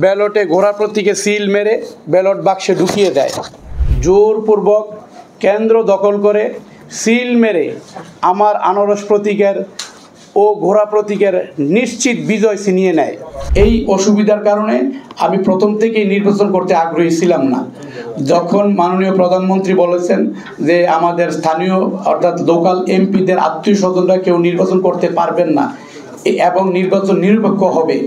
ব্যালটে ঘোড়া প্রতীকে সিল মেরে ব্যালট বাক্সে ঢুকিয়ে দেয়। জোরপূর্বক কেন্দ্র দখল করে সিল মেরে আমার আনারস প্রতীকের ও ঘোড়া প্রতীকের নিশ্চিত বিজয় ছিনিয়ে নেয়। এই অসুবিধার কারণে আমি প্রথম থেকেই নির্বাচন করতে আগ্রহী ছিলাম না। যখন মাননীয় প্রধানমন্ত্রী বলেছেন যে আমাদের স্থানীয় অর্থাৎ লোকাল এমপিদের আত্মীয় স্বজনরা কেউ নির্বাচন করতে পারবেন না এবং নির্বাচন নিরপেক্ষ হবে,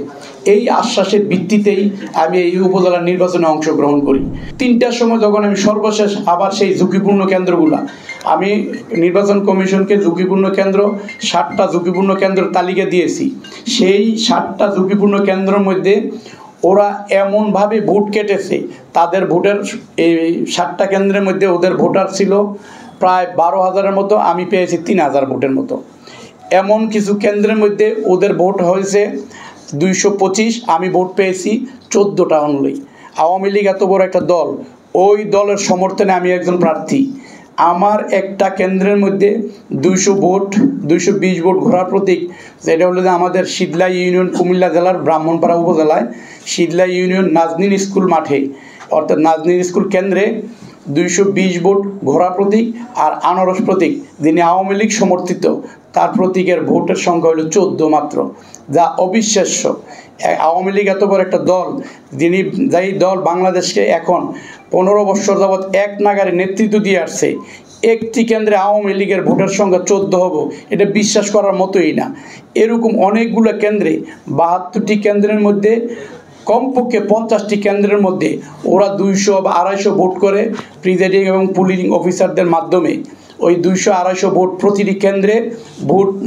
এই আশ্বাসের ভিত্তিতেই আমি এই উপজেলার নির্বাচনে অংশগ্রহণ করি। ৩টার সময় যখন আমি সর্বশেষ আবার সেই ঝুঁকিপূর্ণ কেন্দ্রগুলো, আমি নির্বাচন কমিশনকে ঝুঁকিপূর্ণ কেন্দ্র 7টা ঝুঁকিপূর্ণ কেন্দ্রের তালিকা দিয়েছি। সেই 7টা ঝুঁকিপূর্ণ কেন্দ্রের মধ্যে ওরা এমনভাবে ভোট কেটেছে, তাদের ভোটের এই 7টা কেন্দ্রের মধ্যে ওদের ভোটার ছিল প্রায় 12,000-এর মতো, আমি পেয়েছি 3,000 ভোটের মতো। এমন কিছু কেন্দ্রের মধ্যে ওদের ভোট হয়েছে 225, আমি ভোট পেয়েছি 14টা অনলি। আওয়ামী লীগ এত বড় একটা দল, ওই দলের সমর্থনে আমি একজন প্রার্থী। আমার একটা কেন্দ্রের মধ্যে 200 ভোট, 220 ভোট ঘোড়া প্রতীক, যেটা হলো যে আমাদের শীতলা ইউনিয়ন, কুমিল্লা জেলার ব্রাহ্মণপাড়া উপজেলায় শীতলা ইউনিয়ন নাজনীন স্কুল মাঠে অর্থাৎ নাজনীন স্কুল কেন্দ্রে 220 ভোট ঘোড়া প্রতীক আর আনারস প্রতীক, যিনি আওয়ামী লীগ সমর্থিত, তার প্রতীকের ভোটের সংখ্যা হলো 14 মাত্র, যা অবিশ্বাস্য। আওয়ামী লীগ এত বড় একটা দল, যেই দল বাংলাদেশকে এখন 15 বছর যাবৎ এক নাগারে নেতৃত্ব দিয়ে আসছে, একটি কেন্দ্রে আওয়ামী লীগের ভোটের সংখ্যা 14 হবো, এটা বিশ্বাস করার মতোই না। এরকম অনেকগুলো কেন্দ্রে 72টি কেন্দ্রের মধ্যে কমপক্ষে 50টি কেন্দ্রের মধ্যে ওরা 200 বা 250 ভোট করে প্রিজাইডিং এবং পুলিং অফিসারদের মাধ্যমে ওই 200-250 ভোট প্রতিটি কেন্দ্রে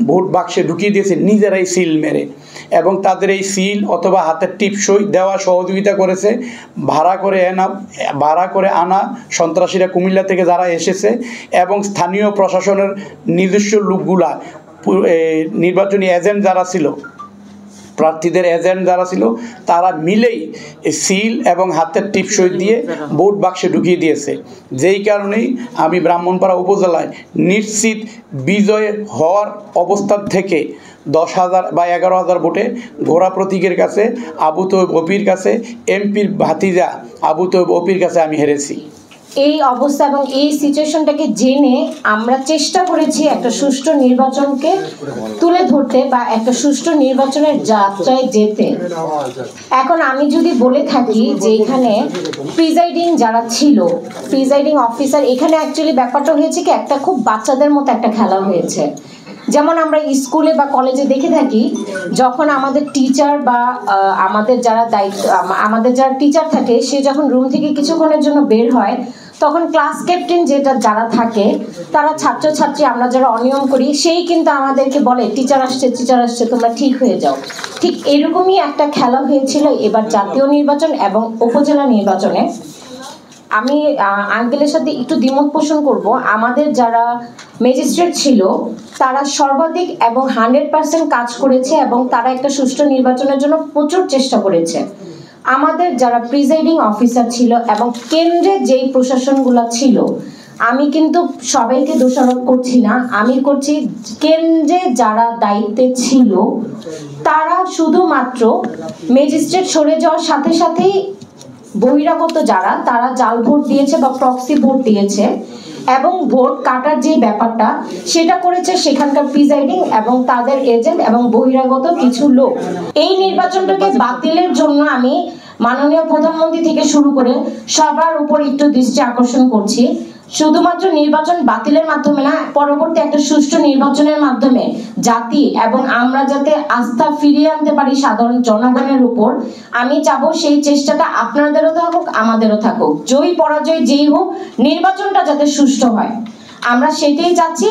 ভোট বাক্সে ঢুকিয়ে দিয়েছে নিজেরাই সিল মেরে, এবং তাদের এই সিল অথবা হাতের টিপসই দেওয়া সহযোগিতা করেছে ভাড়া করে আনা সন্ত্রাসীরা কুমিল্লা থেকে যারা এসেছে, এবং স্থানীয় প্রশাসনের নিজস্ব লোকগুলা, নির্বাচনী এজেন্ট যারা ছিল, প্রার্থীদের এজেন্ট যারা ছিল, তারা মিলেই সিল এবং হাতের টিপসই দিয়ে ভোট বাক্সে ঢুকিয়ে দিয়েছে। যেই কারণেই আমি ব্রাহ্মণপাড়া উপজেলায় নিশ্চিত বিজয় হওয়ার অবস্থান থেকে 10,000 বা 11,000 ভোটে ঘোড়া প্রতীকের কাছে, আবু তৈয়ব ওপির কাছে, এমপির ভাতিজা আবু তৈয়ব ওপির কাছে আমি হেরেছি। এই অবস্থা এবং এই সিচুয়েশনটাকে জেনে আমরা চেষ্টা করেছি একটা সুষ্ঠু নির্বাচনকে তুলে ধরতে বা একটা সুষ্ঠু নির্বাচনের যাত্রায় যেতে। এখন আমি যদি বলে থাকি যে এখানে প্রিজাইডিং যারা ছিল, প্রিজাইডিং অফিসার, এখানে অ্যাকচুয়ালি ব্যাপারটা হয়েছে কি, একটা খুব বাচ্চাদের মতো একটা খেলা হয়েছে। যেমন আমরা স্কুলে বা কলেজে দেখে থাকি, যখন আমাদের টিচার বা আমাদের যারা টিচার থাকে, সে যখন রুম থেকে কিছুক্ষণের জন্য বের হয়, তখন ক্লাস ক্যাপ্টেন যারা থাকে, তারা ছাত্রছাত্রী আমরা যারা অনিয়ম করি, সেই কিন্তু আমাদেরকে বলে টিচার আসছে, তোমরা ঠিক হয়ে যাও। ঠিক এরকমই একটা খেলা হয়েছিল এবার জাতীয় নির্বাচন এবং উপজেলা নির্বাচনে। আমি আঙ্কেলের সাথে একটু দ্বিমত পোষণ করব। আমাদের যারা ম্যাজিস্ট্রেট ছিল তারা সর্বাধিক এবং 100% কাজ করেছে এবং তারা একটা সুষ্ঠু নির্বাচনের জন্য প্রচুর চেষ্টা করেছে। আমাদের যারা প্রিজাইডিং অফিসার ছিল এবং কেন্দ্রে যেই প্রশাসনগুলো ছিল, আমি কিন্তু সবাইকে দোষারোপ করছি না, আমি করছি কেন্দ্রে যারা দায়িত্বে ছিল তারা শুধুমাত্র ম্যাজিস্ট্রেট সরে যাওয়ার সাথে সাথেই বহিরাগত যারা, তারা জাল ভোট দিয়েছে বা প্রক্সি ভোট দিয়েছে, এবং ভোট কাটার যে ব্যাপারটা সেটা করেছে সেখানকার প্রিজাইডিং এবং তাদের এজেন্ট এবং বহিরাগত কিছু লোক। এই নির্বাচনটাকে বাতিলের জন্য আমি মাননীয় প্রধানমন্ত্রী থেকে শুরু করে সবার উপর একটু দৃষ্টি আকর্ষণ করছি। শুধুমাত্র নির্বাচন বাতিলের মাধ্যমে না, পরবর্তী একটা সুষ্ঠু নির্বাচনের মাধ্যমে জাতি এবং আমরা যাতে আস্থা ফিরিয়ে আনতে পারি সাধারণ জনগণের উপর, আমি চাবো সেই চেষ্টাটা আপনাদেরও থাকুক, আমাদেরও থাকুক। জয়ী পরাজয় যেই হোক, নির্বাচনটা যাতে সুষ্ঠু হয়, আমরা সেটাই চাচ্ছি।